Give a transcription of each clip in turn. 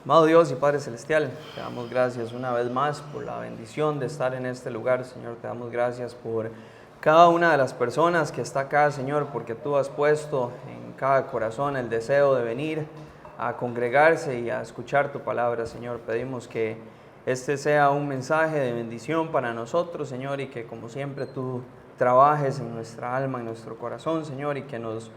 Amado Dios y Padre Celestial, te damos gracias una vez más por la bendición de estar en este lugar, Señor. Te damos gracias por cada una de las personas que está acá, Señor, porque tú has puesto en cada corazón el deseo de venir a congregarse y a escuchar tu palabra, Señor. Pedimos que este sea un mensaje de bendición para nosotros, Señor, y que como siempre tú trabajes en nuestra alma, en nuestro corazón, Señor, y que nos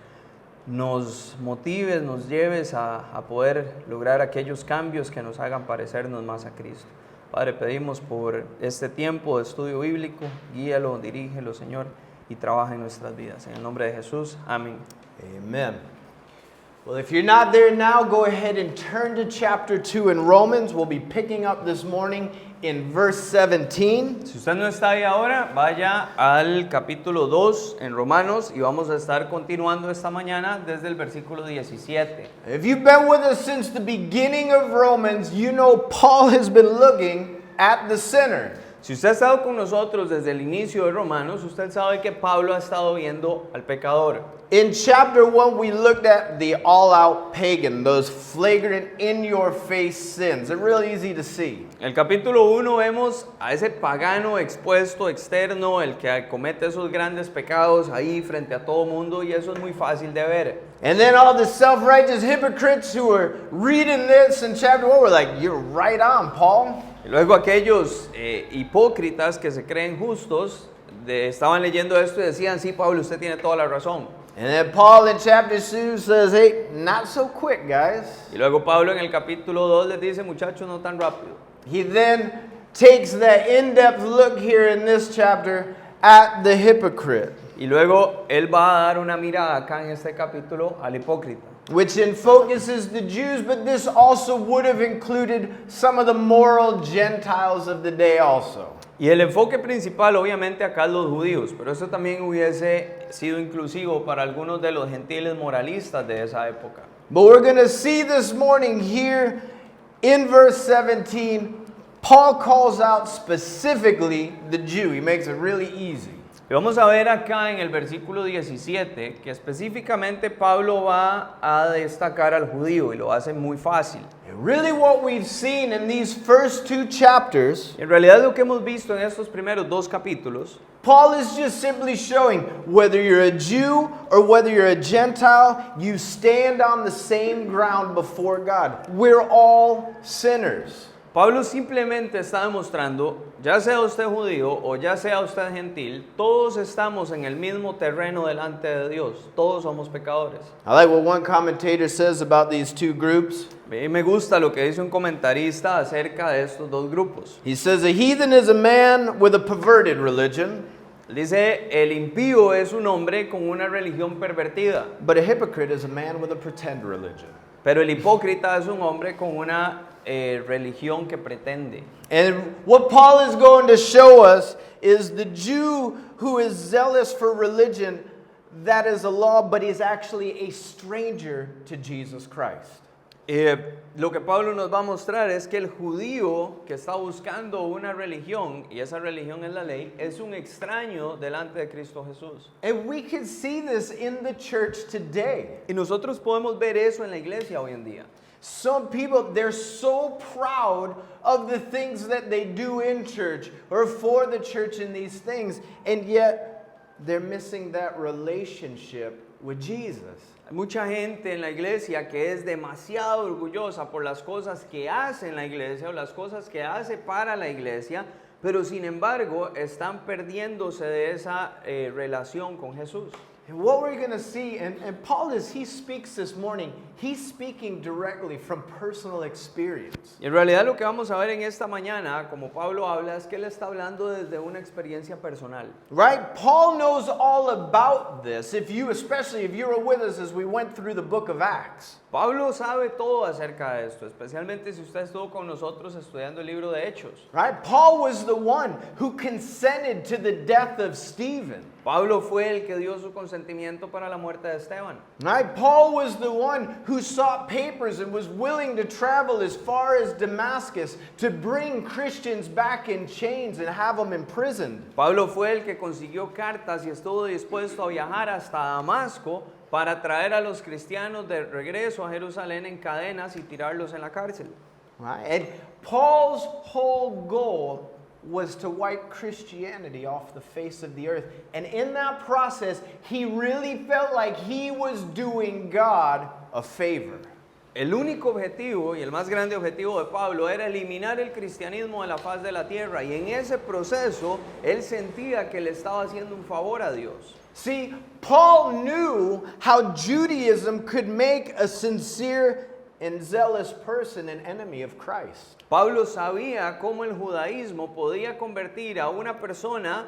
motives, nos lleves a poder lograr aquellos cambios que nos hagan parecernos más a Cristo. Padre, pedimos por este tiempo de estudio bíblico, guíalo, dirígelo, Señor, y trabaja en nuestras vidas. En el nombre de Jesús, amén. Amen. Well, if you're not there now, go ahead and turn to chapter 2 in Romans. We'll be picking up this morning in verse 17. Si usted no está ahí ahora, vaya al capítulo 2 en Romanos y vamos a estar continuando esta mañana desde el versículo 17. If you've been with us since the beginning of Romans, you know Paul has been looking at the sinner. Si usted ha estado con nosotros desde el inicio de Romanos, usted sabe que Pablo ha estado viendo al pecador. In chapter 1, we looked at the all-out pagan, those flagrant, in-your-face sins. They're really easy to see. En el capítulo 1 vemos a ese pagano expuesto, externo, el que comete esos grandes pecados ahí frente a todo mundo, y eso es muy fácil de ver. And then all the self-righteous hypocrites who were reading this in chapter 1 were like, you're right on, Paul. Y luego aquellos hipócritas que se creen justos estaban leyendo esto y decían, sí, Pablo, usted tiene toda la razón. And then Paul in chapter 2 says, hey, not so quick, guys. Y luego Pablo en el capítulo 2 les dice, muchachos, no tan rápido. He then takes that in-depth look here in this chapter at the hypocrite, Y luego él va a dar una mirada acá en este capítulo al hipócrita, which in focuses the Jews, but this also would have included some of the moral Gentiles of the day also. y el enfoque principal obviamente acá es los judíos, pero eso también hubiese sido inclusivo para algunos de los gentiles moralistas de esa época. But we're going to see this morning here in verse 17, Paul calls out specifically the Jew. He makes it really easy. Y vamos a ver acá en el versículo 17 que específicamente Pablo va a destacar al judío y lo hace muy fácil. And really what we've seen in these first two chapters, En realidad lo que hemos visto en estos primeros dos capítulos, Paul is just simply showing whether you're a Jew or whether you're a Gentile, you stand on the same ground before God. We're all sinners. Pablo simplemente está demostrando, ya sea usted judío o ya sea usted gentil, todos estamos en el mismo terreno delante de Dios, todos somos pecadores. I like what one commentator says about these two groups. Y me gusta lo que dice un comentarista acerca de estos dos grupos. He says a heathen is a man with a perverted religion, Dice, el impío es un hombre con una religión pervertida, but a hypocrite is a man with a pretend religion. pero el hipócrita es un hombre con una religión que pretende. And what Paul is going to show us is the Jew who is zealous for religion, that is a law, but is actually a stranger to Jesus Christ. Lo que Pablo nos va a mostrar es que el judío que está buscando una religión, y esa religión es la ley, es un extraño delante de Cristo Jesús. And we can see this in the church today. Y nosotros podemos ver eso en la iglesia hoy en día. Some people, they're so proud of the things that they do in church or for the church in these things, and yet they're missing that relationship with Jesus. Hay mucha gente en la iglesia que es demasiado orgullosa por las cosas que hace en la iglesia o las cosas que hace para la iglesia, pero sin embargo están perdiéndose de esa relación con Jesús. And what we're going to see, and Paul, as he speaks this morning, he's speaking directly from personal experience. Y en realidad lo que vamos a ver en esta mañana, como Pablo habla, es que él está hablando desde una experiencia personal. Right? Paul knows all about this, especially if you were with us as we went through the book of Acts. Pablo sabe todo acerca de esto, especialmente si usted estuvo con nosotros estudiando el libro de Hechos. Right? Paul was the one who consented to the death of Stephen. Pablo fue el que dio su consentimiento para la muerte de Esteban. Right? Paul was the one who sought papers and was willing to travel as far as Damascus to bring Christians back in chains and have them imprisoned. Pablo fue el que consiguió cartas y estuvo dispuesto a viajar hasta Damasco para traer a los cristianos de regreso a Jerusalén en cadenas y tirarlos en la cárcel. Right? And Paul's whole goal was to wipe Christianity off the face of the earth. And in that process, he really felt like he was doing God a favor. El único objetivo y el más grande objetivo de Pablo era eliminar el cristianismo de la faz de la tierra, y en ese proceso él sentía que le estaba haciendo un favor a Dios. See, Paul knew how Judaism could make a sincere and zealous person an enemy of Christ. Pablo sabía cómo el judaísmo podía convertir a una persona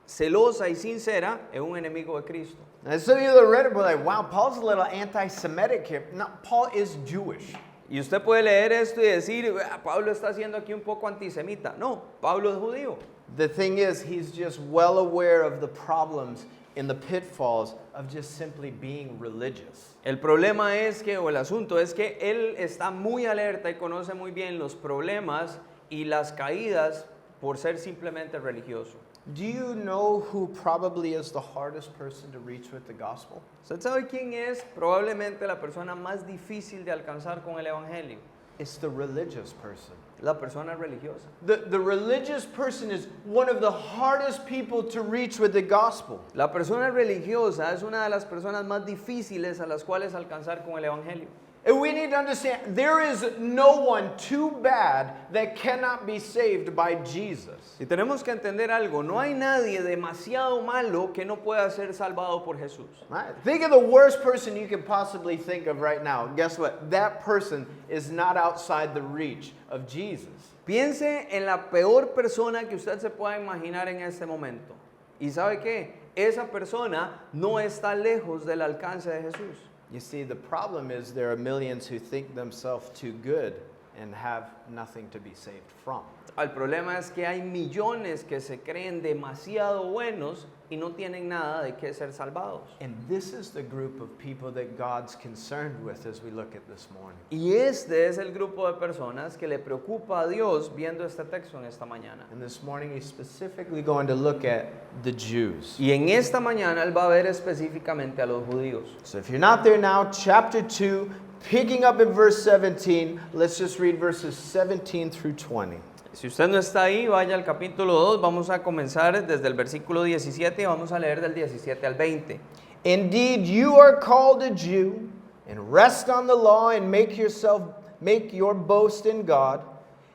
celosa y sincera en un enemigo de Cristo. And some of you that read it were like, wow, Paul's a little anti-Semitic here. No, Paul is Jewish. Y usted puede leer esto y decir, Pablo está siendo aquí un poco antisemita. No, Pablo es judío. The thing is, he's just well aware of the problems and the pitfalls of just simply being religious. El problema es que, o el asunto es que él está muy alerta y conoce muy bien los problemas y las caídas por ser simplemente religioso. Do you know who probably is the hardest person to reach with the gospel? ¿Usted sabe quién es probablemente la persona más difícil de alcanzar con el evangelio? It's the religious person. La persona religiosa. The religious person is one of the hardest people to reach with the gospel. La persona religiosa es una de las personas más difíciles a las cuales alcanzar con el evangelio. And we need to understand, there is no one too bad that cannot be saved by Jesus. Y tenemos que entender algo, no hay nadie demasiado malo que no pueda ser salvado por Jesús. Right? Think of the worst person you can possibly think of right now. Guess what? That person is not outside the reach of Jesus. Piense en la peor persona que usted se pueda imaginar en este momento. ¿Y sabe qué? Esa persona no está lejos del alcance de Jesús. You see, the problem is there are millions who think themselves too good and have nothing to be saved from. El problema es que hay millones que se creen demasiado buenos y no tienen nada de qué ser salvados. And this is the group of people that God's concerned with as we look at this morning. Y este es el grupo de personas que le preocupa a Dios viendo este texto en esta mañana. And this morning he's specifically going to look at the Jews. Y en esta mañana él va a ver específicamente a los judíos. So if you're not there now, chapter 2, picking up in verse 17, let's just read verses 17 through 20. Si usted no está ahí, vaya al capítulo 2, vamos a comenzar desde el versículo 17 y vamos a leer del 17 al 20. Indeed, you are called a Jew, and rest on the law, and make your boast in God,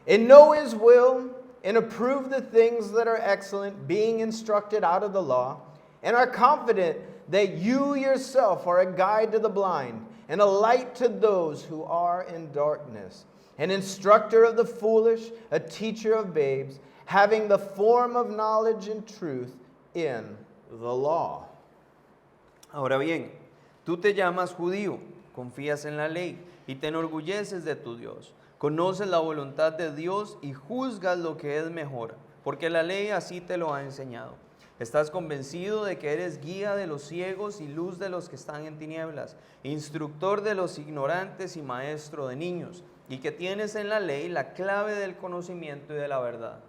and know his will, and approve the things that are excellent, being instructed out of the law, and are confident that you yourself are a guide to the blind, and a light to those who are in darkness, an instructor of the foolish, a teacher of babes, having the form of knowledge and truth in the law. Ahora bien, tú te llamas judío, confías en la ley y te enorgulleces de tu Dios. Conoces la voluntad de Dios y juzgas lo que es mejor, porque la ley así te lo ha enseñado. Estás convencido de que eres guía de los ciegos y luz de los que están en tinieblas, instructor de los ignorantes y maestro de niños, y que tienes en la ley la clave del conocimiento y de la verdad.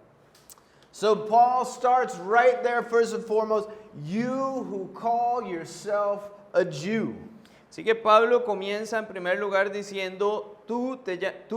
So Paul starts right there, first and foremost, you who call yourself a Jew. Así que Pablo comienza en primer lugar diciendo, tú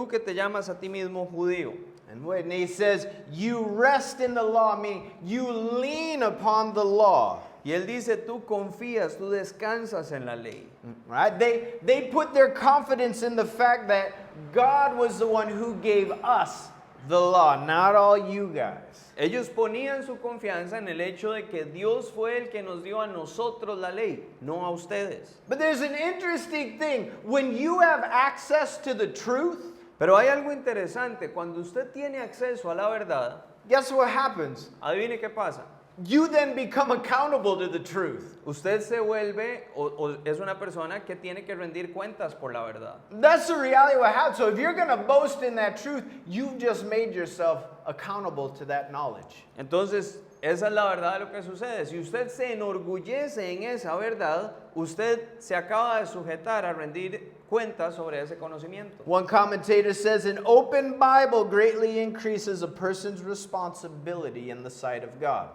que te llamas a ti mismo judío. And he says, you rest in the law, meaning you lean upon the law. Y él dice, tú confías, tú descansas en la ley. Right? They put their confidence in the fact that God was the one who gave us the law, not all you guys. Ellos ponían su confianza en el hecho de que Dios fue el que nos dio a nosotros la ley, no a ustedes. But there's an interesting thing. When you have access to the truth, Pero hay algo interesante, cuando usted tiene acceso a la verdad, guess what happens? adivine qué pasa. You then become accountable to the truth. Usted se vuelve o es una persona que tiene que rendir cuentas por la verdad. That's the reality of what happens. So if you're going to boast in that truth, you've just made yourself accountable to that knowledge. Entonces, esa es la verdad de lo que sucede. Si usted se enorgullece en esa verdad, usted se acaba de sujetar a rendir cuentas sobre ese conocimiento. One commentator says, an open Bible greatly increases a person's responsibility in the sight of God.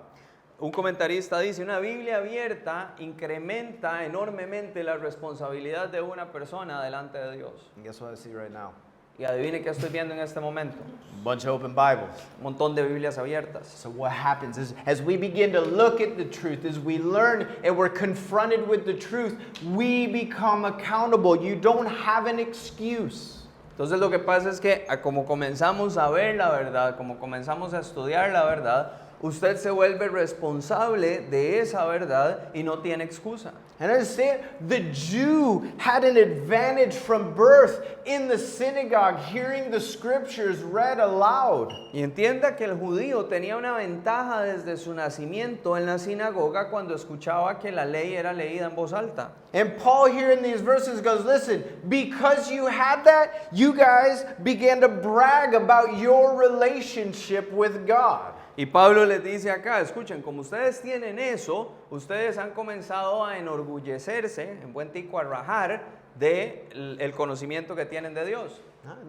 Un comentarista dice, una Biblia abierta incrementa enormemente la responsabilidad de una persona delante de Dios. And guess what I see right now? Y adivine qué estoy viendo en este momento. A bunch of open Bibles. Un montón de Biblias abiertas. So what happens is, as we begin to look at the truth, as we learn and we're confronted with the truth, we become accountable. You don't have an excuse. Entonces lo que pasa es que como comenzamos a ver la verdad, como comenzamos a estudiar la verdad, usted se vuelve responsable de esa verdad y no tiene excusa. And understand, the Jew had an advantage from birth in the synagogue, hearing the scriptures read aloud. Y entienda que el judío tenía una ventaja desde su nacimiento en la sinagoga cuando escuchaba que la ley era leída en voz alta. And Paul here in these verses goes, listen, because you had that, you guys began to brag about your relationship with God. Y Pablo les dice acá, escuchen, como ustedes tienen eso, ustedes han comenzado a enorgullecerse, en buen tico a rajar, de el conocimiento que tienen de Dios.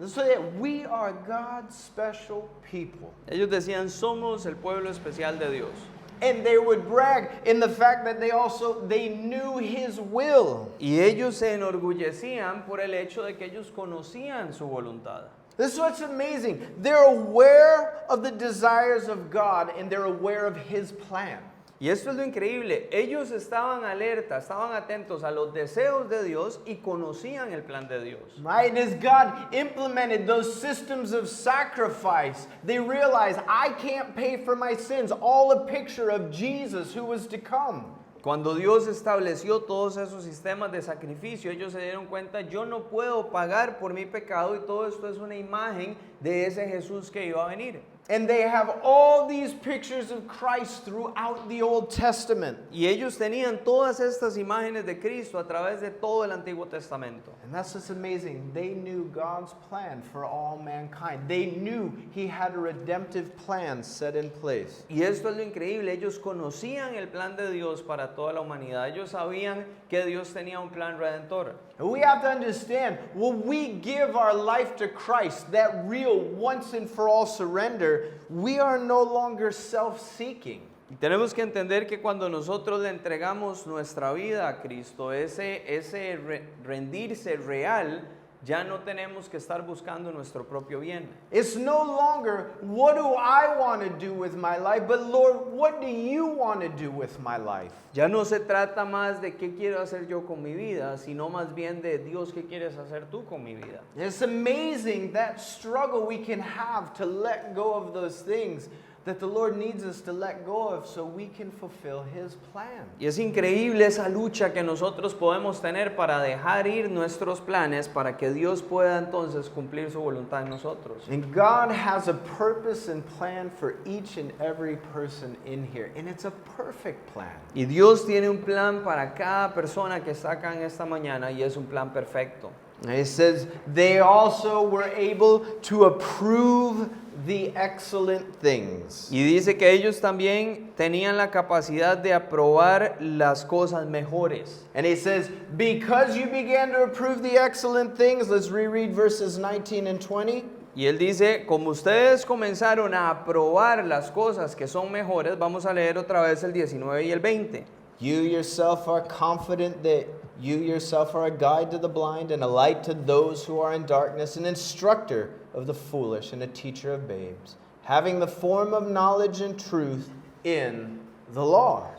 So that we are God's special people. Ellos decían, somos el pueblo especial de Dios. And they would brag in the fact that they knew His will. Y ellos se enorgullecían por el hecho de que ellos conocían su voluntad. This is what's amazing. They're aware of the desires of God and they're aware of His plan. Y esto es lo increíble. Ellos estaban alerta, estaban atentos a los deseos de Dios y conocían el plan de Dios. Right? And as God implemented those systems of sacrifice, they realized, I can't pay for my sins. All a picture of Jesus who was to come. Cuando Dios estableció todos esos sistemas de sacrificio, ellos se dieron cuenta, yo no puedo pagar por mi pecado y todo esto es una imagen de ese Jesús que iba a venir. And they have all these pictures of Christ throughout the Old Testament. Y ellos tenían todas estas imágenes de Cristo a través de todo el Antiguo Testamento. And that's what's amazing. They knew God's plan for all mankind. They knew He had a redemptive plan set in place. Y esto es lo increíble, ellos conocían el plan de Dios para toda la humanidad. Ellos sabían que Dios tenía un plan redentor. And we have to understand, when we give our life to Christ, that real once and for all surrender, we are no longer self-seeking. Y tenemos que entender que cuando nosotros le entregamos nuestra vida a Cristo, ese rendirse real, ya no tenemos que estar buscando nuestro propio bien. It's no longer, what do I want to do with my life, but Lord, what do you want to do with my life? Ya no se trata más de qué quiero hacer yo con mi vida, sino más bien de Dios, qué quieres hacer tú con mi vida. It's amazing that struggle we can have to let go of those things that the Lord needs us to let go of so we can fulfill His plan. Y es increíble esa lucha que nosotros podemos tener para dejar ir nuestros planes para que Dios pueda entonces cumplir su voluntad en nosotros. And God has a purpose and plan for each and every person in here, and it's a perfect plan. Y Dios tiene un plan para cada persona que está acá en esta mañana y es un plan perfecto. And it says they also were able to approve the excellent things. Y dice que ellos también tenían la capacidad de aprobar las cosas mejores. And he says, because you began to approve the excellent things, let's reread verses 19 and 20. Y él dice, como ustedes comenzaron a aprobar las cosas que son mejores, vamos a leer otra vez el 19 y el 20. You yourself are confident that you yourself are a guide to the blind and a light to those who are in darkness, an instructor of the foolish and a teacher of babes, having the form of knowledge and truth in the law.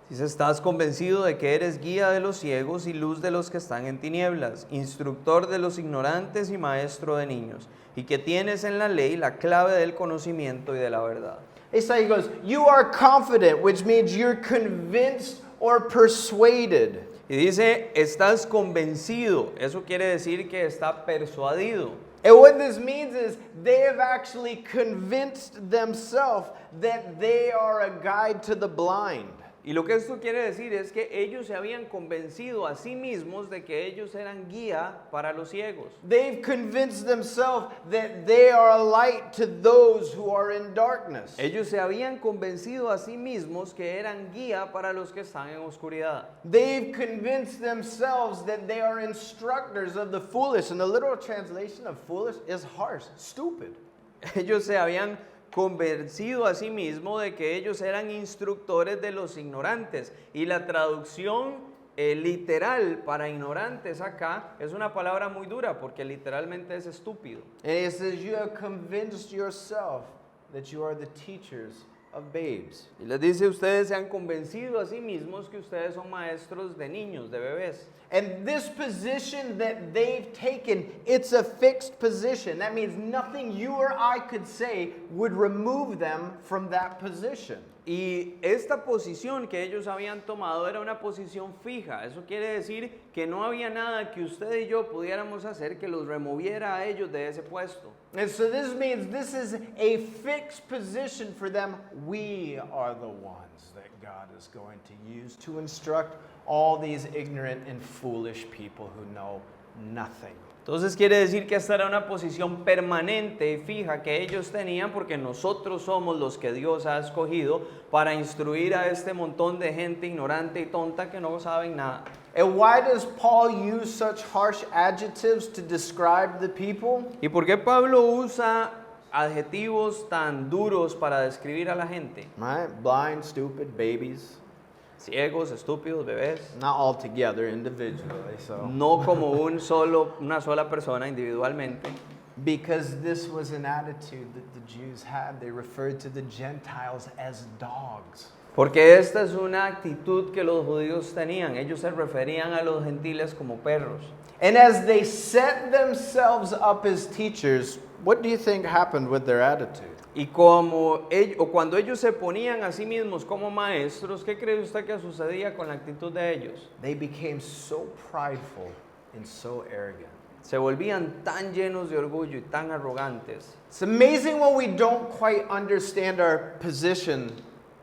Dice, estás convencido de que eres guía de los ciegos y luz de los que están en tinieblas, instructor de los ignorantes y maestro de niños, y que tienes en la ley la clave del conocimiento y de la verdad. So he goes, you are confident, which means you're convinced or persuaded. Y dice, estás convencido, eso quiere decir que está persuadido. And what this means is they have actually convinced themselves that they are a guide to the blind. Y lo que esto quiere decir es que ellos se habían convencido a sí mismos de que ellos eran guía para los ciegos. They've convinced themselves that they are a light to those who are in darkness. Ellos se habían convencido a sí mismos que eran guía para los que están en oscuridad. They've convinced themselves that they are instructors of the foolish. And the literal translation of foolish is harsh, stupid. Ellos se habían convencido a sí mismo de que ellos eran instructores de los ignorantes. Y la traducción literal para ignorantes acá es una palabra muy dura porque literalmente es estúpido. And it says, you have convinced yourself that you are the teachers of babes. Y les dice, ustedes se han convencido a sí mismos que ustedes son maestros de niños, de bebés. And this position that they've taken, it's a fixed position. That means nothing you or I could say would remove them from that position. Y esta posición que ellos habían tomado era una posición fija. Eso quiere decir que no había nada que usted y yo pudiéramos hacer que los removiera a ellos de ese puesto. And so this means this is a fixed position for them. We are the ones that God is going to use to instruct all these ignorant and foolish people who know nothing. Entonces quiere decir que esta era una posición permanente y fija que ellos tenían porque nosotros somos los que Dios ha escogido para instruir a este montón de gente ignorante y tonta que no saben nada. And why does Paul use such harsh adjectives to describe the people? ¿Y por qué Pablo usa adjetivos tan duros para describir a la gente? Right? Blind, stupid, babies. Ciegos, estúpidos, bebés. Not all together, individually. So. No como una sola persona individualmente. Because this was an attitude that the Jews had. They referred to the Gentiles as dogs. Porque esta es una actitud que los judíos tenían. Ellos se referían a los gentiles como perros. And as they set themselves up as teachers, what do you think happened with their attitude? Y cuando ellos se ponían a sí mismos como maestros, ¿qué cree usted que sucedía con la actitud de ellos? They became so prideful and so arrogant. Se volvían tan llenos de orgullo y tan arrogantes. It's amazing when we don't quite understand our position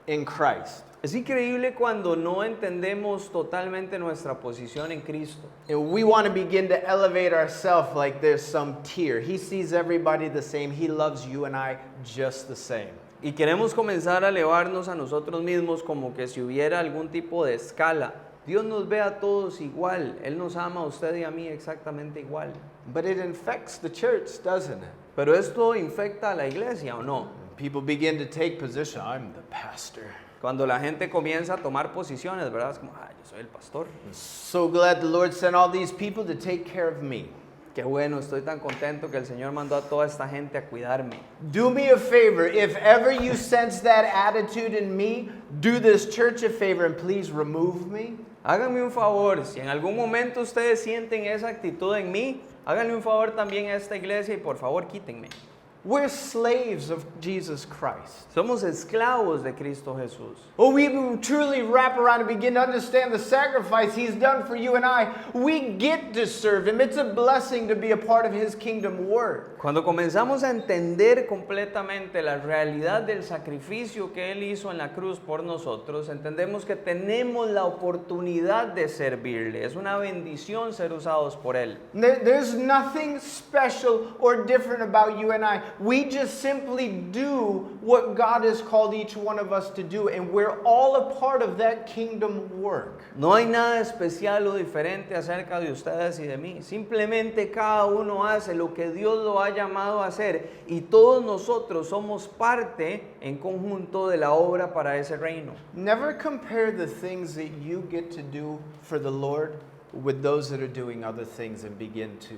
in Christ. Es increíble cuando no entendemos totalmente nuestra posición en Cristo. And we want to begin to elevate ourselves like there's some tier. He sees everybody the same. He loves you and I just the same. Y queremos comenzar a elevarnos a nosotros mismos como que si hubiera algún tipo de escala. Dios nos ve a todos igual. Él nos ama a usted y a mí exactamente igual. But it infects the church, doesn't it? Pero esto infecta a la iglesia, ¿o no? People begin to take position. I'm the pastor. Cuando la gente comienza a tomar posiciones, ¿verdad? Es como, yo soy el pastor. I'm so glad the Lord sent all these people to take care of me. Qué bueno, estoy tan contento que el Señor mandó a toda esta gente a cuidarme. Do me a favor. If ever you sense that attitude in me, do this church a favor and please remove me. Háganme un favor, si en algún momento ustedes sienten esa actitud en mí, háganle un favor también a esta iglesia y por favor quítenme. We're slaves of Jesus Christ. Somos esclavos de Cristo Jesús. Oh, we truly wrap around and begin to understand the sacrifice He's done for you and I. We get to serve Him. It's a blessing to be a part of His kingdom work. Cuando comenzamos a entender completamente la realidad del sacrificio que Él hizo en la cruz por nosotros, entendemos que tenemos la oportunidad de servirle. Es una bendición ser usados por Él. There's nothing special or different about you and I. We just simply do what God has called each one of us to do, and we're all a part of that kingdom work. No hay nada especial o diferente acerca de ustedes y de mí. Simplemente cada uno hace lo que Dios lo ha llamado a hacer y todos nosotros somos parte en conjunto de la obra para ese reino. Never compare the things that you get to do for the Lord with those that are doing other things and begin to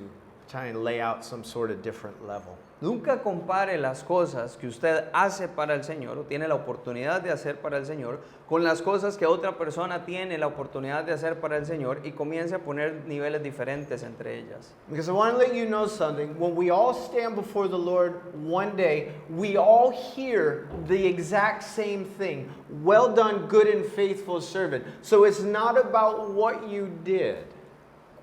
try and lay out some sort of different level. Nunca compare las cosas que usted hace para el Señor o tiene la oportunidad de hacer para el Señor con las cosas que otra persona tiene la oportunidad de hacer para el Señor y comience a poner niveles diferentes entre ellas. Because I want to let you know something. When we all stand before the Lord one day, we all hear the exact same thing. Well done, good and faithful servant. So it's not about what you did.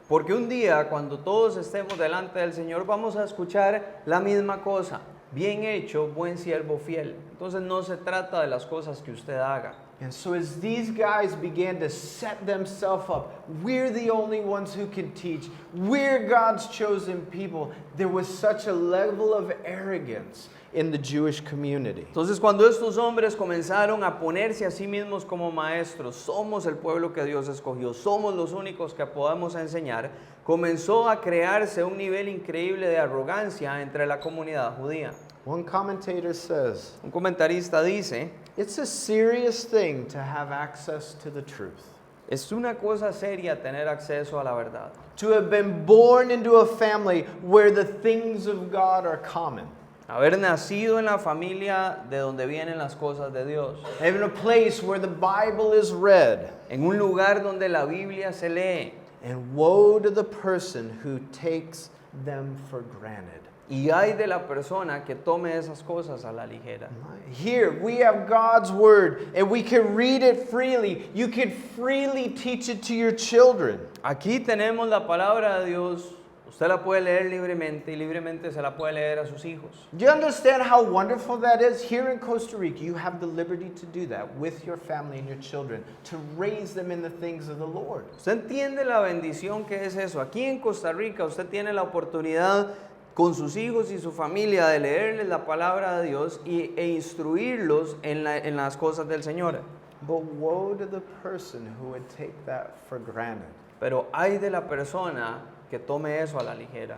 Porque un día, cuando todos estemos delante del Señor, vamos a escuchar la misma cosa. Bien hecho, buen siervo fiel. Entonces no se trata de las cosas que usted haga. And so as these guys began to set themselves up, we're the only ones who can teach. We're God's chosen people. There was such a level of arrogance in the Jewish community. Entonces cuando estos hombres comenzaron a ponerse a sí mismos como maestros, somos el pueblo que Dios escogió, somos los únicos que podemos enseñar, comenzó a crearse un nivel increíble de arrogancia entre la comunidad judía. One commentator says, Un comentarista dice, it's a serious thing to have access to the truth. Es una cosa seria tener acceso a la verdad. To have been born into a family where the things of God are common. Haber nacido en la familia de donde vienen las cosas de Dios. In a place where the Bible is read. En un lugar donde la Biblia se lee. And woe to the person who takes them for granted. Y hay de la persona que tome esas cosas a la ligera. Here we have God's word and we can read it freely. You can freely teach it to your children. Aquí tenemos la palabra de Dios. Usted la puede leer libremente y libremente se la puede leer a sus hijos. Do you understand how wonderful that is? Here in Costa Rica, you have the liberty to do that with your family and your children, to raise them in the things of the Lord. Usted entiende la bendición que es eso. Aquí en Costa Rica usted tiene la oportunidad con sus hijos y su familia de leerles la palabra de Dios e instruirlos en las cosas del Señor. But woe to the person who would take that for granted. Pero hay de la persona que tome eso a la ligera.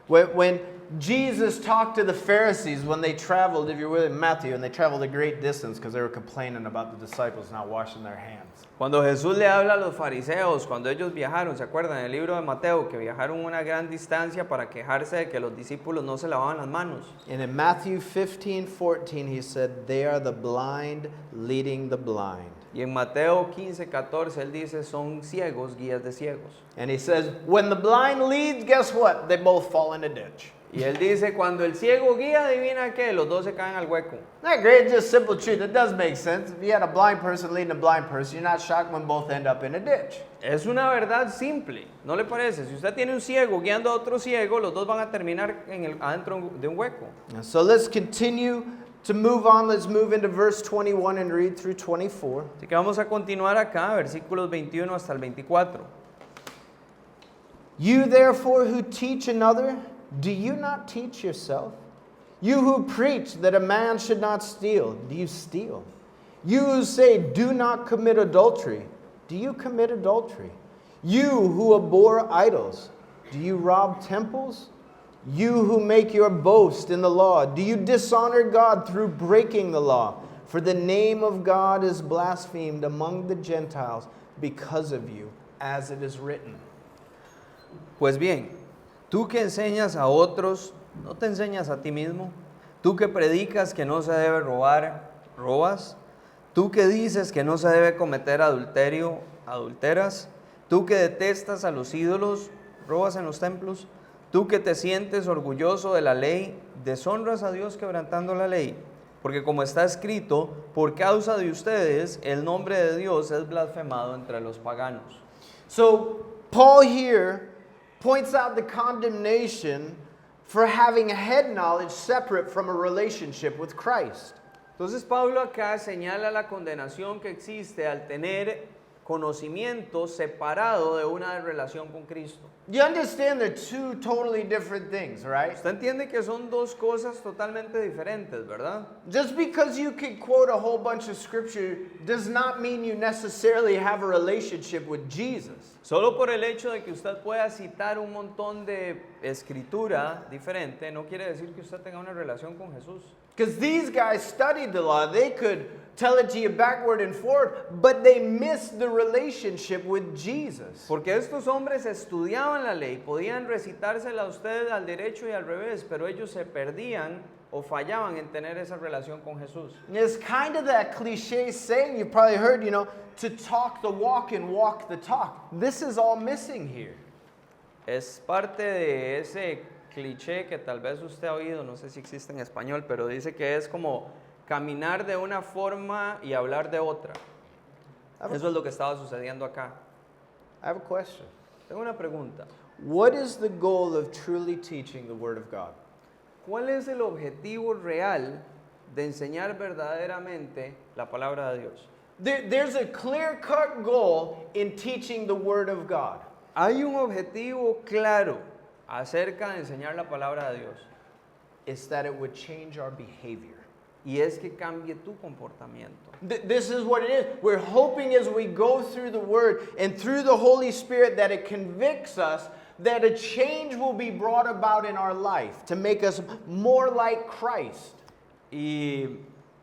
When Jesus talked to the Pharisees when they traveled, if you're with Matthew, and they traveled a great distance because they were complaining about the disciples not washing their hands. Cuando Jesús le habla a los fariseos, cuando ellos viajaron, ¿se acuerdan en el libro de Mateo? Que viajaron una gran distancia para quejarse de que los discípulos no se lavaban las manos. And in Matthew 15:14, he said, they are the blind leading the blind. Y en Mateo 15:14 él dice, son ciegos, guías de ciegos. And he says, when the blind leads, guess what? They both fall in a ditch. Y él dice, cuando el ciego guía, adivina qué, los dos se caen al hueco. Isn't that great? Just simple truth. It does make sense. If you had a blind person leading a blind person, you're not shocked when both end up in a ditch. Es una verdad simple, ¿no le parece? Si usted tiene un ciego guiando a otro ciego, los dos van a terminar adentro de un hueco. And so let's continue to move on. Let's move into verse 21 and read through 24. Así que vamos a continuar acá, versículos 21 hasta el 24. You therefore who teach another, do you not teach yourself? You who preach that a man should not steal, do you steal? You who say, do not commit adultery, do you commit adultery? You who abhor idols, do you rob temples? You who make your boast in the law, do you dishonor God through breaking the law? For the name of God is blasphemed among the Gentiles because of you, as it is written. Pues bien, tú que enseñas a otros, ¿no te enseñas a ti mismo? Tú que predicas que no se debe robar, ¿robas? Tú que dices que no se debe cometer adulterio, ¿adulteras? Tú que detestas a los ídolos, ¿robas en los templos? Tú que te sientes orgulloso de la ley, ¿deshonras a Dios quebrantando la ley? Porque como está escrito, por causa de ustedes, el nombre de Dios es blasfemado entre los paganos. So, Paul here points out the condemnation for having head knowledge separate from a relationship with Christ. Entonces Pablo acá señala la condenación que existe al tener conocimiento separado de una relación con Cristo. You understand they're two totally different things, right? Usted entiende que son dos cosas totalmente diferentes, ¿verdad? Just because you can quote a whole bunch of scripture does not mean you necessarily have a relationship with Jesus. Solo por el hecho de que usted pueda citar un montón de escritura diferente, no quiere decir que usted tenga una relación con Jesús. Because these guys studied the law. They could tell it to you backward and forward, but they missed the relationship with Jesus. Porque estos hombres estudiaban la ley, podían recitársela a ustedes al derecho y al revés, pero ellos se perdían o fallaban en tener esa relación con Jesús. It's kind of that cliche saying you've probably heard, to talk the walk and walk the talk. This is all missing here. Es parte de ese cliché que tal vez usted ha oído, no sé si existe en español, pero dice que es como caminar de una forma y hablar de otra. Eso es lo que estaba sucediendo acá. I have a question. Tengo una pregunta. What is the goal of truly teaching the Word of God? ¿Cuál es el objetivo real de enseñar verdaderamente la palabra de Dios? There's a clear-cut goal in teaching the Word of God. Hay un objetivo claro acerca de enseñar la palabra de Dios. It's that it would change our behavior. Y es que cambie tu comportamiento. This is what it is. We're hoping as we go through the Word and through the Holy Spirit that it convicts us that a change will be brought about in our life to make us more like Christ. Y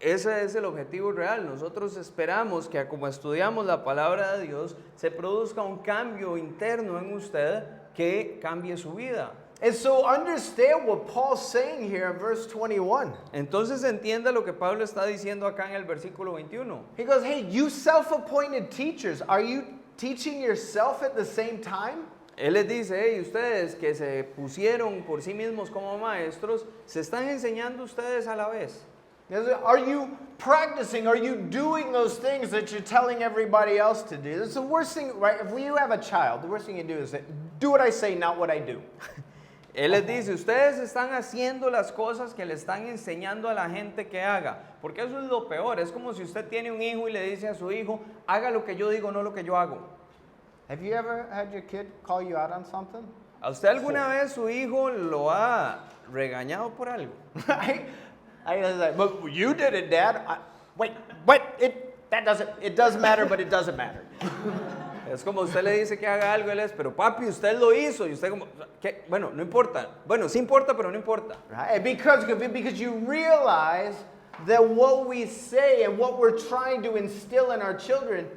Ese es el objetivo real. Nosotros esperamos que como estudiamos la palabra de Dios, se produzca un cambio interno en usted que cambie su vida. And so understand what Paul's saying here in verse 21. Entonces entienda lo que Pablo está diciendo acá en el versículo 21. He goes, hey, you self-appointed teachers, are you teaching yourself at the same time? Él les dice, hey, ustedes que se pusieron por sí mismos como maestros, ¿se están enseñando ustedes a la vez? Are you practicing? Are you doing those things that you're telling everybody else to do? That's the worst thing, right? If you have a child, the worst thing you do is say, do what I say, not what I do. Él les dice, ustedes están haciendo las cosas que le están enseñando a la gente que haga, porque eso es lo peor. Es como si usted tiene un hijo y le dice a su hijo, haga lo que yo digo, no lo que yo hago. Have you ever had your kid call you out on something? ¿A usted alguna vez su hijo lo ha regañado por algo? I was like, but you did it, Dad. It does matter, but it doesn't matter. Es como usted le dice que haga algo, él es, pero papi, usted lo hizo, y usted como, ¿qué? Bueno, no importa. Bueno, sí importa, pero no importa. Right? Because you realize that what we say and what we're trying to instill in our children,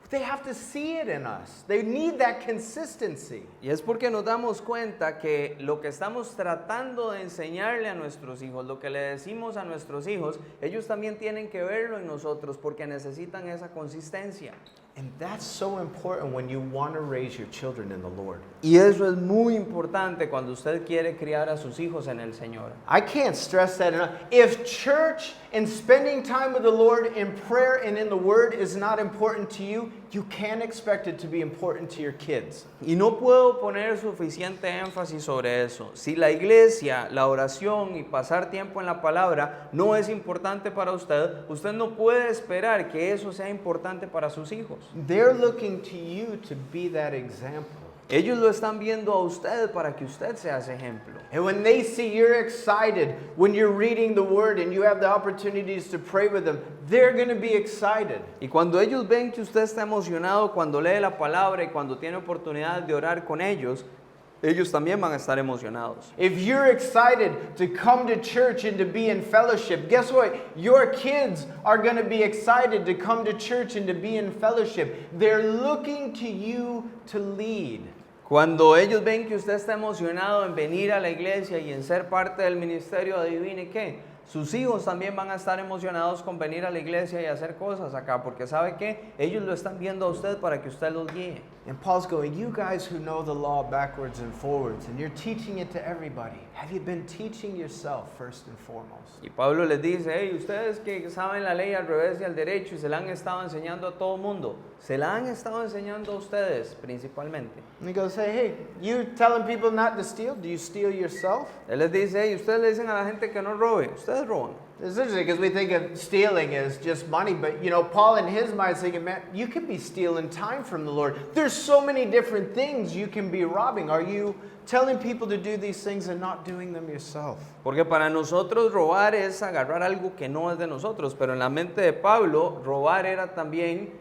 they have to see it in us. They need that consistency. Y es porque nos damos cuenta que lo que estamos tratando de enseñarle a nuestros hijos, lo que le decimos a nuestros hijos, ellos también tienen que verlo en nosotros porque necesitan esa consistencia. And that's so important when you want to raise your children in the Lord. Y eso es muy importante cuando usted quiere criar a sus hijos en el Señor. I can't stress that enough. If church and spending time with the Lord in prayer and in the Word is not important to you, you can't expect it to be important to your kids. Y no puedo poner suficiente énfasis sobre eso. Si la iglesia, la oración y pasar tiempo en la palabra no es importante para usted, usted no puede esperar que eso sea importante para sus hijos. They're looking to you to be that example. Ellos lo están viendo a usted para que usted sea ese ejemplo. And when they see you're excited, when you're reading the Word and you have the opportunities to pray with them, they're going to be excited. Y cuando ellos ven que usted está emocionado cuando lee la palabra y cuando tiene oportunidad de orar con ellos también van a estar emocionados. If you're excited to come to church and to be in fellowship, guess what? Your kids are going to be excited to come to church and to be in fellowship. They're looking to you to lead. Cuando ellos ven que usted está emocionado en venir a la iglesia y en ser parte del ministerio, adivine qué, sus hijos también van a estar emocionados con venir a la iglesia y hacer cosas acá, porque sabe que ellos lo están viendo a usted para que usted los guíe. And Paul's going, you guys who know the law backwards and forwards, and you're teaching it to everybody, have you been teaching yourself first and foremost? Y Pablo les dice, hey, ustedes que saben la ley al revés y al derecho y se la han estado enseñando a todo el mundo, se la han estado enseñando a ustedes principalmente. And he goes, hey, you telling people not to steal? Do you steal yourself? Él les dice, hey, ustedes le dicen a la gente que no robe, ustedes roban. It's interesting because we think of stealing as just money, but you know, Paul in his mind is thinking, man, you could be stealing time from the Lord. There's so many different things you can be robbing. Are you telling people to do these things and not doing them yourself? Porque para nosotros robar es agarrar algo que no es de nosotros, pero en la mente de Pablo, robar era también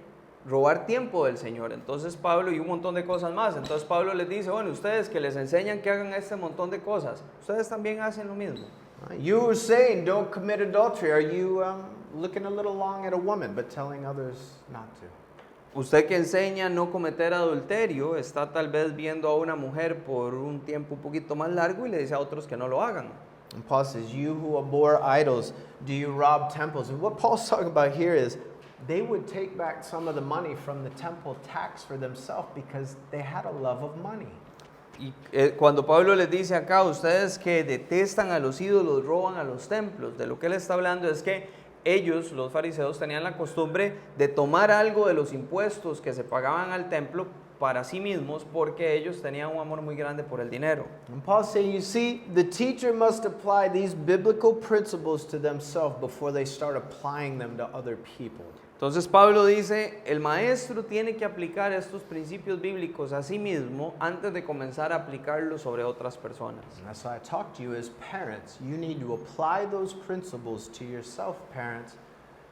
robar tiempo del Señor. Entonces Pablo y un montón de cosas más. Entonces Pablo les dice, bueno, ustedes que les enseñan que hagan este montón de cosas, ustedes también hacen lo mismo. You were saying don't commit adultery. Are you looking a little long at a woman but telling others not to? Usted que enseña no cometer adulterio, está tal vez viendo a una mujer por un tiempo un poquito más largo y le dice a otros que no lo hagan. And Paul says, you who abhor idols, do you rob temples? And what Paul's talking about here is they would take back some of the money from the temple tax for themselves because they had a love of money. Y cuando Pablo les dice acá, ustedes que detestan a los ídolos, roban a los templos, de lo que él está hablando es que ellos, los fariseos, tenían la costumbre de tomar algo de los impuestos que se pagaban al templo para sí mismos porque ellos tenían un amor muy grande por el dinero. And Paul's saying, you see, the teacher must apply these biblical principles to themselves before they start applying them to other people. Entonces Pablo dice, el maestro tiene que aplicar estos principios bíblicos a sí mismo antes de comenzar a aplicarlos sobre otras personas. And that's why I talk to you as parents. You need to apply those principles to yourself, parents,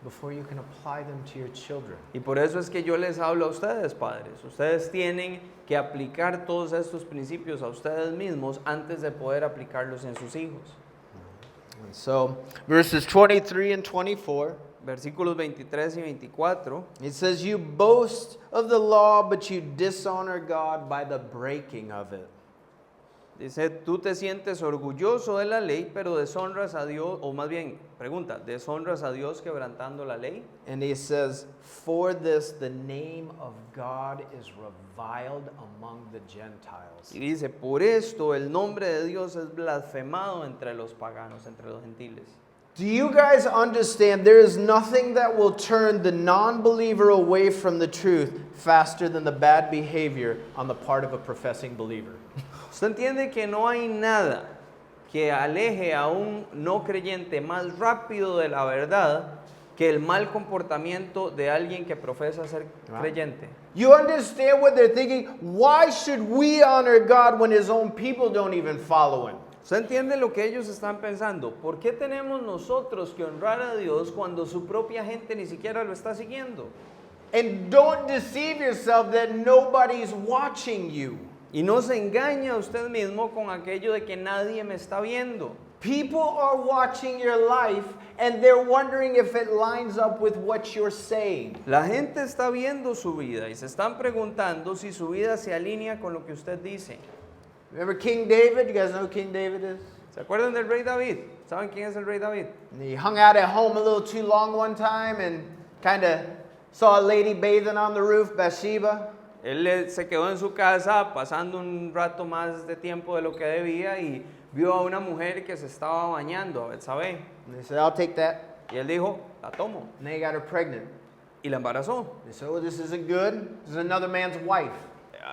before you can apply them to your children. Y por eso es que yo les hablo a ustedes, padres. Ustedes tienen que aplicar todos estos principios a ustedes mismos antes de poder aplicarlos en sus hijos. And so, verses 23 and 24. Versículos 23 y 24. It says, you boast of the law, but you dishonor God by the breaking of it. Dice, tú te sientes orgulloso de la ley, pero deshonras a Dios, o más bien, pregunta, ¿deshonras a Dios quebrantando la ley? And he says, for this the name of God is reviled among the Gentiles. Y dice, por esto el nombre de Dios es blasfemado entre los paganos, entre los gentiles. Do you guys understand there is nothing that will turn the non-believer away from the truth faster than the bad behavior on the part of a professing believer? Usted entiende que no hay nada que aleje a un no creyente más rápido de la verdad que el mal comportamiento de alguien que profesa ser creyente. You understand what they're thinking? Why should we honor God when his own people don't even follow him? ¿Usted entiende lo que ellos están pensando? ¿Por qué tenemos nosotros que honrar a Dios cuando su propia gente ni siquiera lo está siguiendo? And don't deceive yourself that nobody's watching you. Y no se engaña a usted mismo con aquello de que nadie me está viendo. People are watching your life and they're wondering if it lines up with what you're saying. La gente está viendo su vida y se están preguntando si su vida se alinea con lo que usted dice. Remember King David? You guys know who King David is? ¿Se acuerdan del rey David? ¿Saben quién es el rey David? And he hung out at home a little too long one time and kind of saw a lady bathing on the roof, Bathsheba. Él se quedó en su casa pasando un rato más de tiempo de lo que debía y vio a una mujer que se estaba bañando, a Betsabé. And they said, I'll take that. Y él dijo, la tomo. And they got her pregnant. Y la embarazó. They said, oh, this isn't good. This is another man's wife.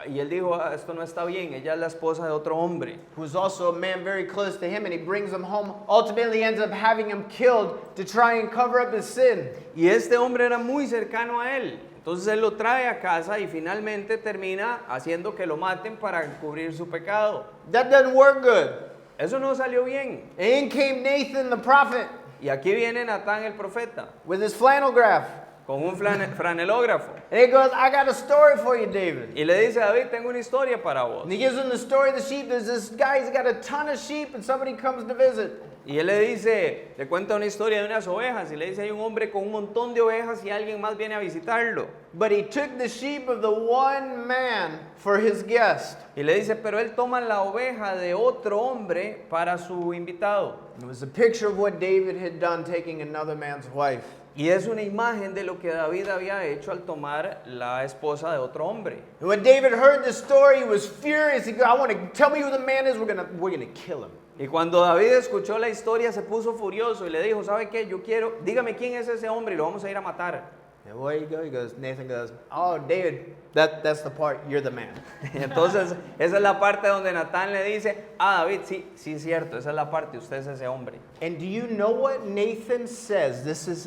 Y él dijo, esto no está bien, ella es la esposa de otro hombre. Who's also a man very close to him, and he brings him home. Ultimately ends up having him killed to try and cover up his sin. Y este hombre era muy cercano a él. Entonces él lo trae a casa y finalmente termina haciendo que lo maten para cubrir su pecado. That doesn't work good. Eso no salió bien. And in came Nathan the prophet Y aquí viene Natán el profeta with his flannel graph. con un franelógrafo. And he goes, I got a story for you, David. Y le dice a David, tengo una historia para vos. And he gives him the story of the sheep. There's this guy, he's got a ton of sheep, and somebody comes to visit. Y él le dice, le cuenta una historia de unas ovejas y le dice, hay un hombre con un montón de ovejas y alguien más viene a visitarlo. But he took the sheep of the one man for his guest. Y le dice, pero él toma la oveja de otro hombre para su invitado. It was a picture of what David had done taking another man's wife. Y es una imagen de lo que David había hecho al tomar la esposa de otro hombre. And when David heard the story, he was furious. He goes, I want to tell me who the man is. We're gonna kill him. Y cuando David escuchó la historia se puso furioso y le dijo, ¿sabe qué? Yo quiero, dígame quién es ese hombre y lo vamos a ir a matar. And where you go? He goes, Nathan goes, oh, David, that's the part. You're the man. Entonces, esa es la parte donde Natán le dice, David, sí, es cierto, esa es la parte, usted es ese hombre. And do you know what Nathan says? This is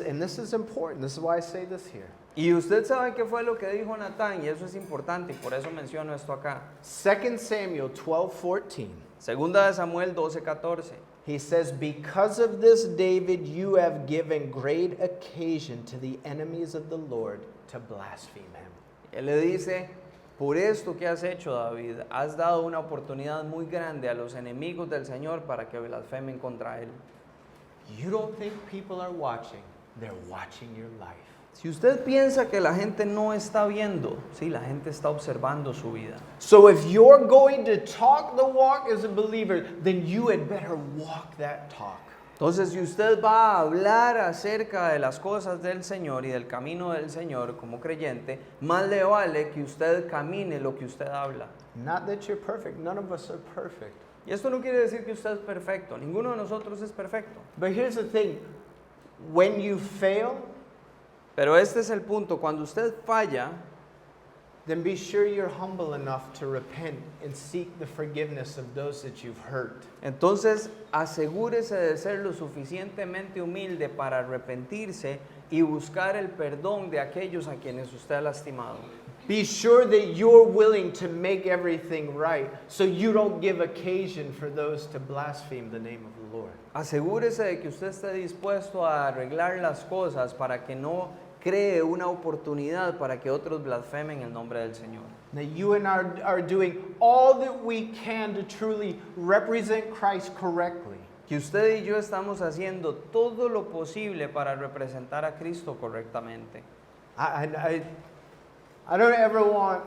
important. This is why I say this here. Y usted sabe qué fue lo que dijo Natán y eso es importante y por eso menciono esto acá. 2 Samuel 12:14. Segunda de Samuel 12:14. He says, because of this, David, you have given great occasion to the enemies of the Lord to blaspheme him. Él le dice, por esto que has hecho, David, has dado una oportunidad muy grande a los enemigos del Señor para que blasfemen contra él. You don't think people are watching. They're watching your life. Si usted piensa que la gente no está viendo, sí, la gente está observando su vida. So if you're going to talk the walk as a believer, then you had better walk that talk. Entonces, si usted va a hablar acerca de las cosas del Señor y del camino del Señor como creyente, más le vale que usted camine lo que usted habla. Not that you're perfect. None of us are perfect. Y esto no quiere decir que usted es perfecto. Ninguno de nosotros es perfecto. But here's the thing. When you fail, Pero este es el punto. Cuando usted falla, then be sure you're humble enough to repent and seek the forgiveness of those that you've hurt. entonces asegúrese de ser lo suficientemente humilde para arrepentirse y buscar el perdón de aquellos a quienes usted ha lastimado. Be sure that you're willing to make everything right so you don't give occasion for those to blaspheme the name of the Lord. Asegúrese de que usted esté dispuesto a arreglar las cosas para que no cree una oportunidad para que otros blasfemen el nombre del Señor. That you and I are doing all that we can to truly represent Christ correctly. que usted y yo estamos haciendo todo lo posible para representar a Cristo correctamente. I don't ever want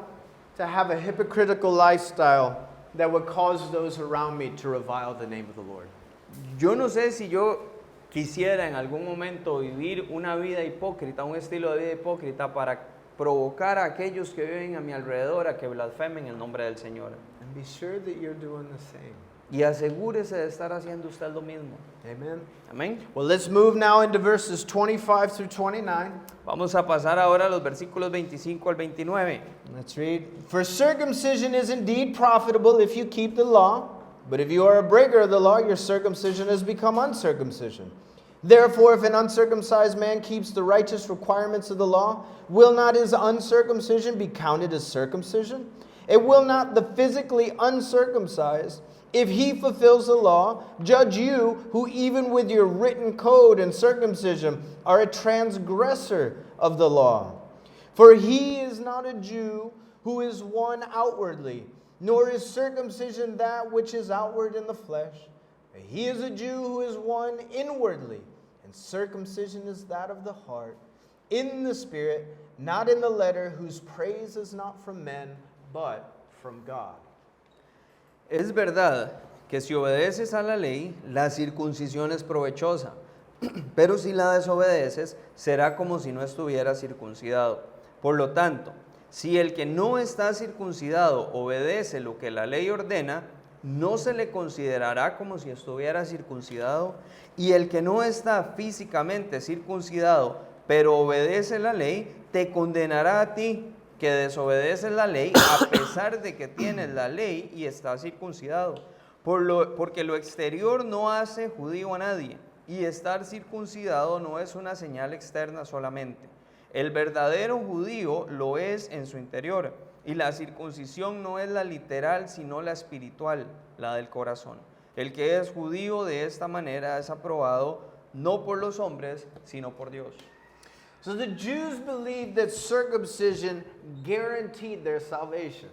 to have a hypocritical lifestyle that would cause those around me to revile the name of the Lord. Yo no sé si yo quisiera en algún momento vivir una vida hipócrita, un estilo de vida hipócrita para provocar a aquellos que viven a mi alrededor a que blasfemen el nombre del Señor. And be sure that you're doing the same. Y asegúrese de estar haciendo usted lo mismo. Amen. Amén. Well, let's move now into verses 25 through 29. Vamos a pasar ahora a los versículos 25 al 29. Let's read. For circumcision is indeed profitable if you keep the law, but if you are a breaker of the law, your circumcision has become uncircumcision. Therefore, if an uncircumcised man keeps the righteous requirements of the law, will not his uncircumcision be counted as circumcision? And will not the physically uncircumcised, if he fulfills the law, judge you, who even with your written code and circumcision are a transgressor of the law? For he is not a Jew who is one outwardly, nor is circumcision that which is outward in the flesh. He is a Jew who is one inwardly, and circumcision is that of the heart, in the spirit, not in the letter, whose praise is not from men, but from God. Es verdad que si obedeces a la ley, la circuncisión es provechosa, pero si la desobedeces, será como si no estuvieras circuncidado. Por lo tanto, si el que no está circuncidado obedece lo que la ley ordena, no se le considerará como si estuviera circuncidado, y el que no está físicamente circuncidado, pero obedece la ley, te condenará a ti, que desobedeces la ley a pesar de que tienes la ley y estás circuncidado. Porque lo exterior no hace judío a nadie, y estar circuncidado no es una señal externa solamente. El verdadero judío lo es en su interior, y la circuncisión no es la literal, sino la espiritual, la del corazón. El que es judío de esta manera es aprobado no por los hombres, sino por Dios. So the Jews believed that circumcision guaranteed their salvation.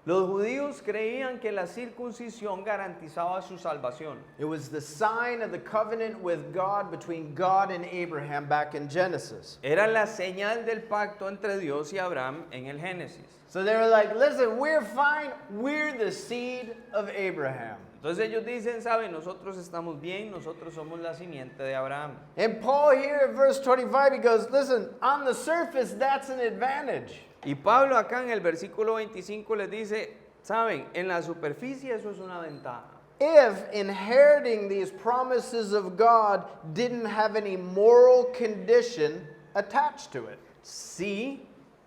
Los judíos creían que la circuncisión garantizaba su salvación. It was the sign of the covenant with God between God and Abraham back in Genesis. Era la señal del pacto entre Dios y Abraham en el Génesis. So they were like, listen, we're fine. We're the seed of Abraham. Entonces ellos dicen, saben, nosotros estamos bien, nosotros somos la simiente de Abraham. And Paul here in verse 25, he goes, listen, on the surface, that's an advantage. Y Pablo acá en el versículo 25 les dice, saben, en la superficie eso es una ventaja. If inheriting these promises of God didn't have any moral condition attached to it. Sí,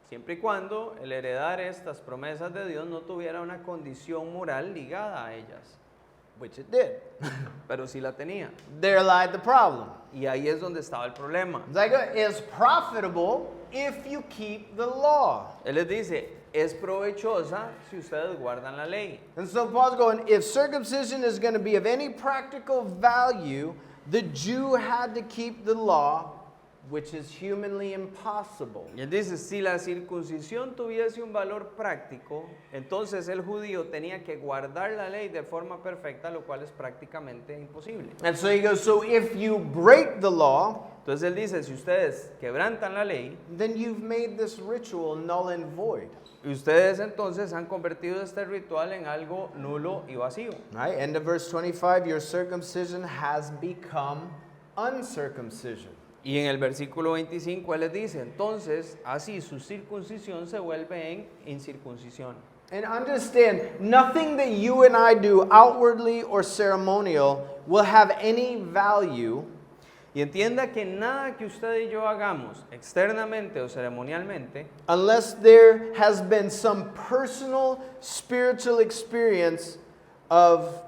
siempre y cuando el heredar estas promesas de Dios no tuviera una condición moral ligada a ellas. Which it did. Pero sí la tenía. There lied the problem. Y ahí es donde estaba el problema. It's like, it's profitable if you keep the law. Él les dice, es provechosa si ustedes guardan la ley. And so Paul's going, if circumcision is going to be of any practical value, the Jew had to keep the law, which is humanly impossible. Y él dice, si la circuncisión tuviese un valor práctico, entonces el judío tenía que guardar la ley de forma perfecta, lo cual es prácticamente imposible. And so he goes, so if you break the law, Entonces él dice, si ustedes quebrantan la ley, then you've made this ritual null and void. y ustedes entonces han convertido este ritual en algo nulo y vacío. Right? End of verse 25, your circumcision has become uncircumcision. Y en el versículo 25 él les dice, entonces así su circuncisión se vuelve en incircuncisión. And understand, nothing that you and I do outwardly or ceremonial will have any value Y entienda que nada que usted y yo hagamos externamente o ceremonialmente, unless there has been some personal spiritual experience of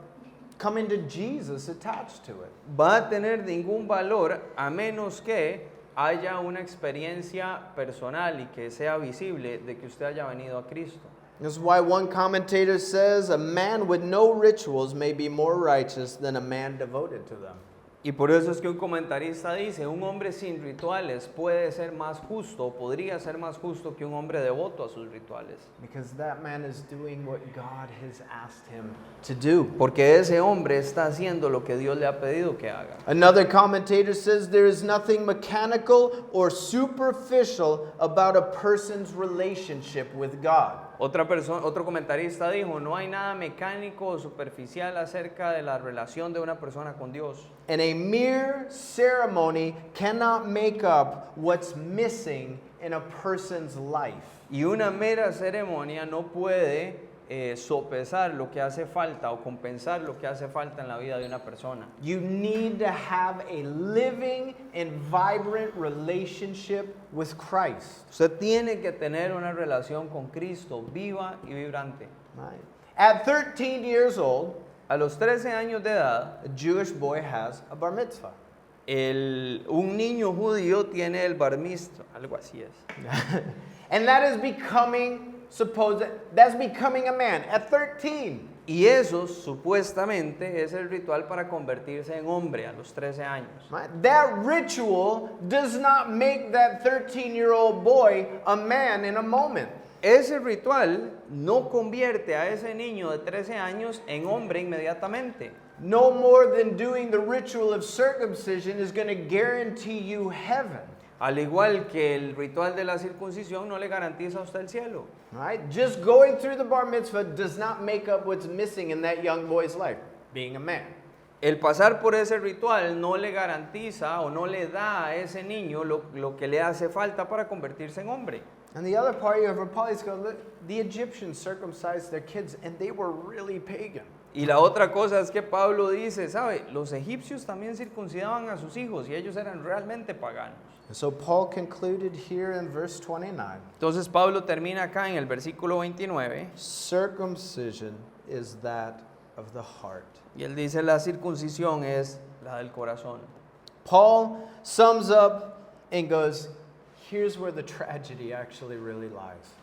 coming to Jesus attached to it. va a tener ningún valor a menos que haya una experiencia personal y que sea visible de que usted haya venido a Cristo. This is why one commentator says a man with no rituals may be more righteous than a man devoted to them. Y por eso es que un comentarista dice, un hombre sin rituales puede ser más justo, o podría ser más justo que un hombre devoto a sus rituales. Because that man is doing what God has asked him to do. Porque ese hombre está haciendo lo que Dios le ha pedido que haga. Another commentator says there is nothing mechanical or superficial about a person's relationship with God. Otro comentarista dijo, no hay nada mecánico o superficial acerca de la relación de una persona con Dios. And a mere ceremony cannot make up what's missing in a person's life. Y una mera ceremonia no puede sopesar lo que hace falta o compensar lo que hace falta en la vida de una persona. You need to have a living and vibrant relationship with Christ. Usted tiene que tener una relación con Cristo viva y vibrante. Right? At 13 years old, A los 13 años de edad, a Jewish boy has a bar mitzvah. un niño judío tiene el bar mitzvah, algo así es. And that is becoming that's becoming a man at 13. Y eso supuestamente es el ritual para convertirse en hombre a los 13 años. Right? That ritual does not make that 13-year-old boy a man in a moment. Ese ritual no convierte a ese niño de 13 años en hombre inmediatamente. No more than doing the ritual of circumcision is going to guarantee you heaven. Al igual que el ritual de la circuncisión no le garantiza a usted el cielo. Right? Just going through the bar mitzvah does not make up what's missing in that young boy's life, being a man. El pasar por ese ritual no le garantiza o no le da a ese niño lo que le hace falta para convertirse en hombre. And the other part, you have Paul's go, look, the Egyptians circumcised their kids and they were really pagan. Y la otra cosa es que Pablo dice, ¿sabe? Los egipcios también circuncidaban a sus hijos y ellos eran realmente paganos. And so Paul concluded here in verse 29, Entonces Pablo termina acá en el versículo 29 circumcision is that of the heart. y él dice la circuncisión es la del corazón. Paul sums up and goes, here's where the tragedy actually really lies.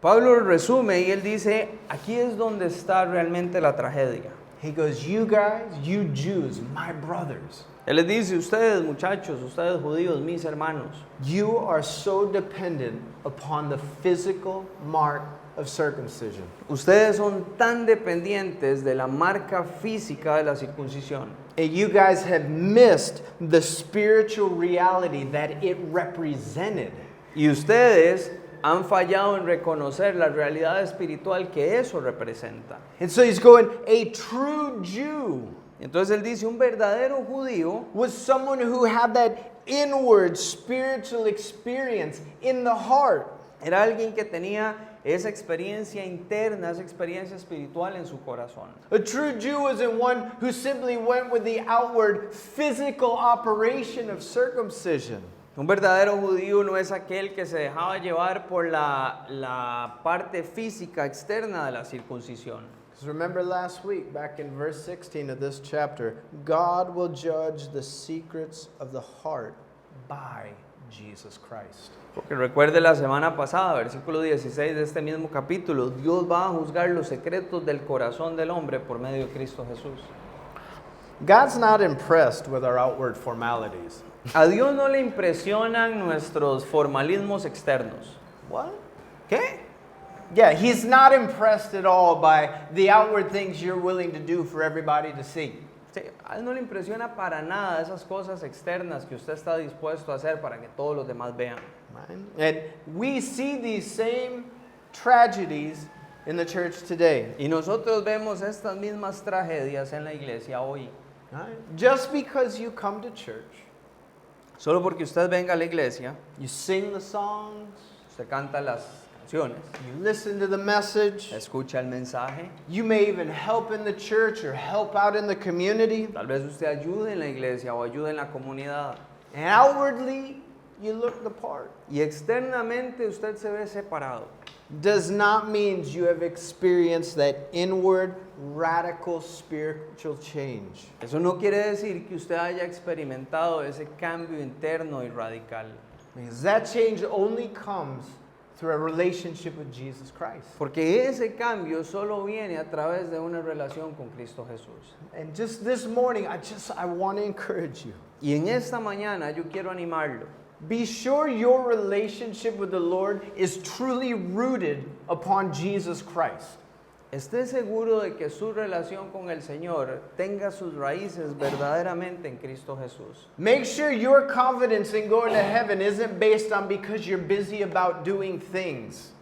Pablo resume y él dice, aquí es donde está realmente la tragedia. He goes, you guys, you Jews, my brothers, Él les dice, ustedes muchachos, ustedes judíos, mis hermanos, you are so dependent upon the physical mark of circumcision. ustedes son tan dependientes de la marca física de la circuncisión. And you guys have missed the spiritual reality that it represented. Y ustedes han fallado en reconocer la realidad espiritual que eso representa. And so he's going, a true Jew Entonces él dice, un verdadero judío was someone who had that inward spiritual experience in the heart. era alguien que tenía esa experiencia interna, esa experiencia espiritual en su corazón. A true Jew wasn't one who simply went with the outward physical operation of circumcision. Un verdadero judío no es aquel que se dejaba llevar por la parte física externa de la circuncisión. Because remember last week, back in verse 16 of this chapter, God will judge the secrets of the heart by Jesus Christ. Porque recuerde la semana pasada, versículo 16 de este mismo capítulo, Dios va a juzgar los secretos del corazón del hombre por medio de Cristo Jesús. God's not impressed with our outward formalities. A Dios no le impresionan nuestros formalismos externos. What? ¿Qué? Yeah, he's not impressed at all by the outward things you're willing to do for everybody to see. Sí, a Él no le impresiona para nada esas cosas externas que usted está dispuesto a hacer para que todos los demás vean. Right? And we see these same tragedies in the church today. Y nosotros vemos estas mismas tragedias en la iglesia hoy. Right? Just because you come to church, Solo porque usted venga a la iglesia, you sing the songs, usted canta las canciones, you listen to the message, escucha el mensaje, you may even help in the church or help out in the community, tal vez usted ayude en la iglesia o ayude en la comunidad. and outwardly you look the part. Y externamente usted se ve separado. Does not mean you have experienced that inward radical spiritual change. Eso no quiere decir que usted haya experimentado ese cambio interno y radical. Because that change only comes through a relationship with Jesus Christ. Porque ese cambio solo viene a través de una relación con Cristo Jesús. And just this morning, I want to encourage you. Y en esta mañana yo quiero animarlo. Be sure your relationship with the Lord is truly rooted upon Jesus Christ. Esté seguro de que su relación con el Señor tenga sus raíces verdaderamente en Cristo Jesús. Make sure your confidence in going to heaven isn't based on because you're busy about doing things.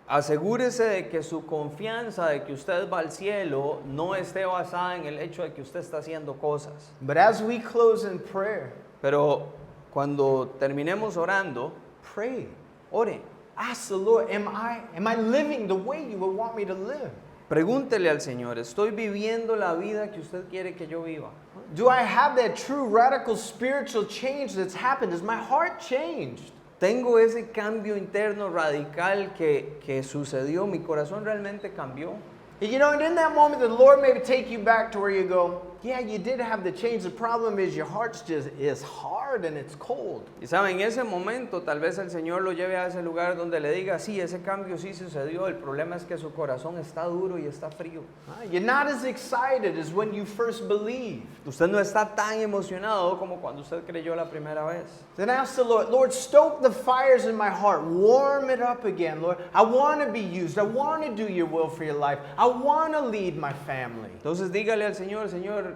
Asegúrese de que su confianza de que usted va al cielo no esté basada en el hecho de que usted está haciendo cosas. But as we close in prayer, Pero cuando terminemos orando, pray. ore. Ask the Lord, am I living the way you would want me to live? Pregúntele al Señor, ¿estoy viviendo la vida que usted quiere que yo viva? Do I have that true radical spiritual change that's happened? Is my heart changed? ¿Tengo ese cambio interno radical que sucedió? ¿Mi corazón realmente cambió? You know, and in that moment, the Lord may take you back to where you go, yeah, you did have the change. The problem is your heart's just is hard and it's cold. Y saben, en ese momento tal vez el Señor lo lleve a ese lugar donde le diga, sí, ese cambio sí sucedió, el problema es que su corazón está duro y está frío. You're not as excited as when you first believed. Usted no está tan emocionado como cuando usted creyó la primera vez. Then ask the Lord, Lord, stoke the fires in my heart. Warm it up again, Lord. I want to be used. I want to do your will for your life. I want to lead my family. Entonces dígale al Señor, Señor,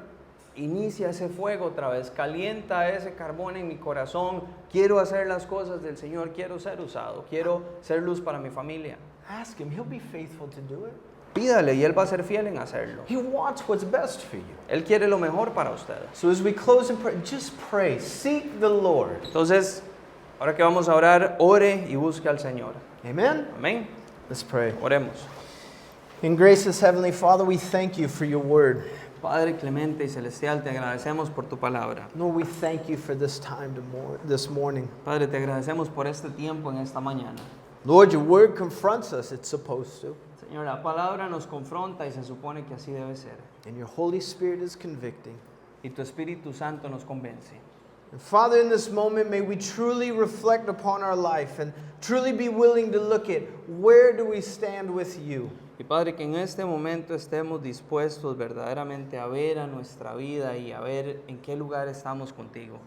inicia ese fuego otra vez, calienta ese carbón en mi corazón, quiero hacer las cosas del Señor, quiero ser usado, quiero ser luz para mi familia. Ask him. He'll be faithful to do it. Pídale y Él va a ser fiel en hacerlo. He wants what's best for you. Él quiere lo mejor para usted. So as we close in prayer, just pray. Seek the Lord. Entonces, ahora que vamos a orar, ore y busque al Señor. Amen? Amén. Let's pray. Oremos. In gracious Heavenly Father, we thank you for your word. Padre clemente y celestial, te agradecemos por tu palabra. Lord, we thank you for this time this morning. Padre, te agradecemos por este tiempo en esta mañana. Lord, your word confronts us. It's supposed to. Señor, la palabra nos confronta y se supone que así debe ser. And your Holy Spirit is convicting. Y tu Espíritu Santo nos convence. And Father, in this moment, may we truly reflect upon our life and truly be willing to look at where do we stand with you. Y Padre, que en este momento estemos dispuestos verdaderamente a ver a nuestra vida y a ver en qué lugar estamos contigo.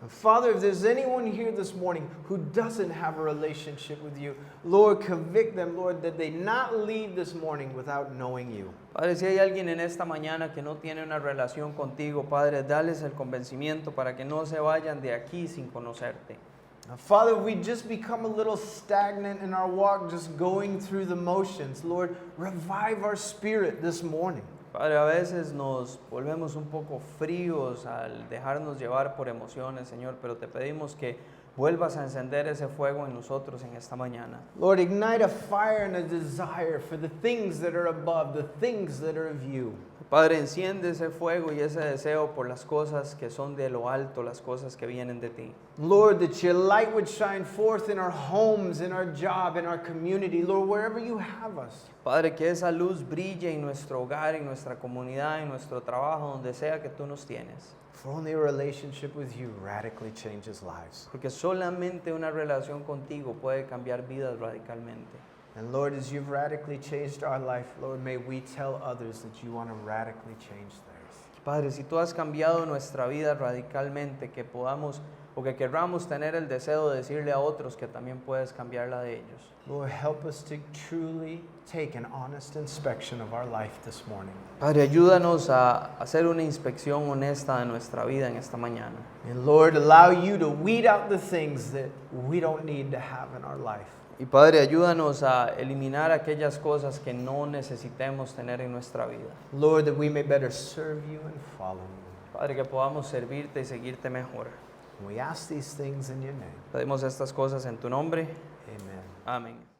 And Father, if there's anyone here this morning who doesn't have a relationship with you, Lord, convict them, Lord, that they not leave this morning without knowing you. Padre, si hay alguien en esta mañana que no tiene una relación contigo, Padre, dales el convencimiento para que no se vayan de aquí sin conocerte. Now, Father, we just become a little stagnant in our walk, just going through the motions. Lord, revive our spirit this morning. Padre, a veces nos volvemos un poco fríos al dejarnos llevar por emociones, Señor, pero te pedimos que vuelvas a encender ese fuego en nosotros en esta mañana. Lord, ignite a fire and a desire for the things that are above, the things that are of you. Padre, enciende ese fuego y ese deseo por las cosas que son de lo alto, las cosas que vienen de ti. Lord, that your light would shine forth in our homes, in our job, in our community, Lord, wherever you have us. Padre, que esa luz brille en nuestro hogar, en nuestra comunidad, en nuestro trabajo, donde sea que tú nos tienes. For only a relationship with you radically changes lives. Porque solamente una relación contigo puede cambiar vidas radicalmente. And Lord, as you've radically changed our life, Lord, may we tell others that you want to radically change theirs. Padre, si tú has cambiado nuestra vida radicalmente, que podamos o que querramos tener el deseo de decirle a otros que también puedes cambiar la de ellos. Lord, help us to truly take an honest inspection of our life this morning. Padre, ayúdanos a hacer una inspección honesta de nuestra vida en esta mañana. And Lord, allow you to weed out the things that we don't need to have in our life. Y Padre, ayúdanos a eliminar aquellas cosas que no necesitemos tener en nuestra vida. Lord, that we may better serve you and follow you. Padre, que podamos servirte y seguirte mejor. And we ask these things in your name. Pedimos estas cosas en tu nombre. Amen. Amén.